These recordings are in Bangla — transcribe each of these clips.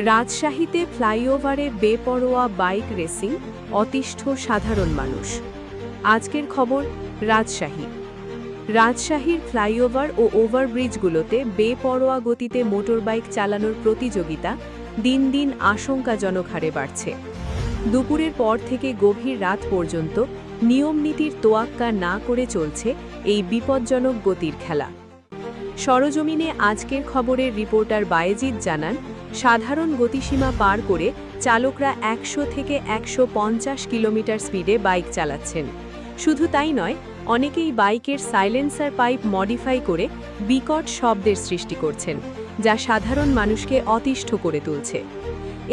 রাজশাহীতে ফ্লাইওভারে বেপরোয়া বাইক রেসিং, অতিষ্ঠ সাধারণ মানুষ। আজকের খবর রাজশাহীর ফ্লাইওভার ও ওভারব্রিজগুলোতে বেপরোয়া গতিতে মোটরবাইক চালানোর প্রতিযোগিতা দিন দিন আশঙ্কাজনক হারে বাড়ছে। দুপুরের পর থেকে গভীর রাত পর্যন্ত নিয়মনীতির তোয়াক্কা না করে চলছে এই বিপজ্জনক গতির খেলা। সরজমিনে আজকের খবরের রিপোর্টার বায়েজিদ জানান, সাধারণ গতিসীমা পার করে চালকরা 100 থেকে 150 কিলোমিটার স্পিডে বাইক চালাচ্ছেন। শুধু তাই নয়, অনেকেই বাইকের সাইলেন্সার পাইপ মডিফাই করে বিকট শব্দের সৃষ্টি করছেন, যা সাধারণ মানুষকে অতিষ্ঠ করে তুলছে।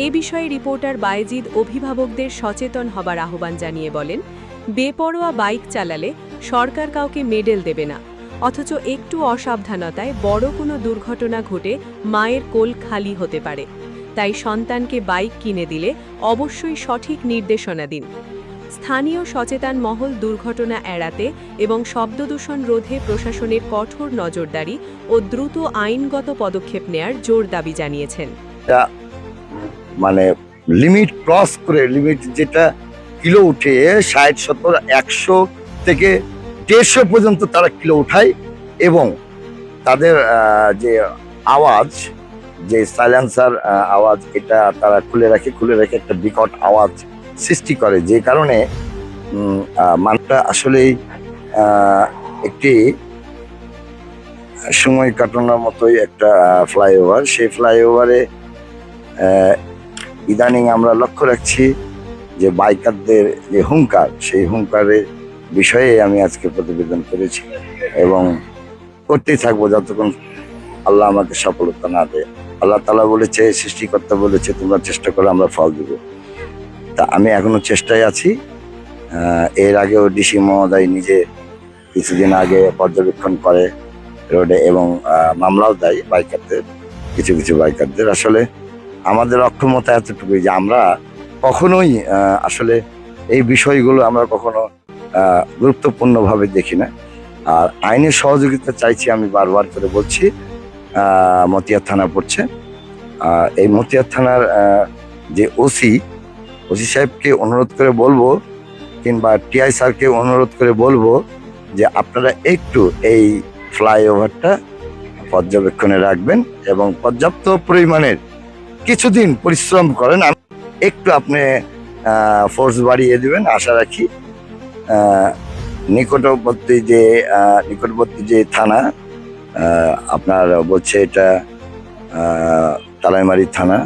এ বিষয়ে রিপোর্টার বায়েজিদ অভিভাবকদের সচেতন হবার আহ্বান জানিয়ে বলেন, বেপরোয়া বাইক চালালে সরকার কাউকে মেডেল দেবে না, অথচ একটু অসাবধানতায় বড় কোনো দুর্ঘটনা ঘটে মায়ের কোল খালি হতে পারে। তাই সন্তানকে বাইক কিনে দিলে অবশ্যই সঠিক নির্দেশনা দিন। স্থানীয় সচেতন মহল দুর্ঘটনা এড়াতে এবং শব্দদূষণ রোধে প্রশাসনের কঠোর নজরদারি ও দ্রুত আইনগত পদক্ষেপ নেয়ার জোর দাবি জানিয়েছেন। মানে লিমিট ক্রস করে, লিমিট যেটা কিলো উঠে 60, 70, 100 থেকে 150 পর্যন্ত তারা কিলো উঠায়, এবং তাদের যে আওয়াজ, যে সাইলেন্সার আওয়াজ, এটা তারা খুলে রেখে একটা বিকট আওয়াজ সৃষ্টি করে, যে কারণে মানটা আসলেই একটি সময় কাটানোর মতোই একটা ফ্লাইওভার। সেই ফ্লাইওভারে ইদানিং আমরা লক্ষ্য রাখছি যে বাইকারদের যে হুঙ্কার, সেই হুঙ্কারের বিষয়ে আমি আজকে প্রতিবেদন করেছি এবং করতেই থাকবো যতক্ষণ আল্লাহ আমাকে সফলতা না দেয়। আল্লাহ তাআলা বলেছে, সৃষ্টিকর্তা বলেছে, তোমরা চেষ্টা করো, আমরা ফল দেব। তা আমি এখনো চেষ্টায় আছি। এর আগেও ডিসি মহোদয় নিজে কিছুদিন আগে পর্যবেক্ষণ করে রোডে এবং মামলাও দেয় বাইকারদের, কিছু বাইকারদের। আসলে আমাদের অক্ষমতা এতটুকুই যে আমরা কখনোই আসলে এই বিষয়গুলো আমরা কখনো গুরুত্বপূর্ণভাবে দেখি না। আর আইনের সহযোগিতা চাইছি, আমি বারবার করে বলছি। মতিয়া থানা পড়ছে, এই মতিয়া থানার যে ওসি সাহেবকে অনুরোধ করে বলবো, কিংবা টিআই স্যারকে অনুরোধ করে বলবো যে আপনারা একটু এই ফ্লাইওভারটা পর্যবেক্ষণে রাখবেন এবং পর্যাপ্ত পরিমাণের কিছুদিন পরিশ্রম করেন, একটু আপনি ফোর্স বাড়িয়ে দিবেন আশা রাখি। নিকটবর্তী যে থানা আপনার বলছে, এটা তালাইমারি থানা।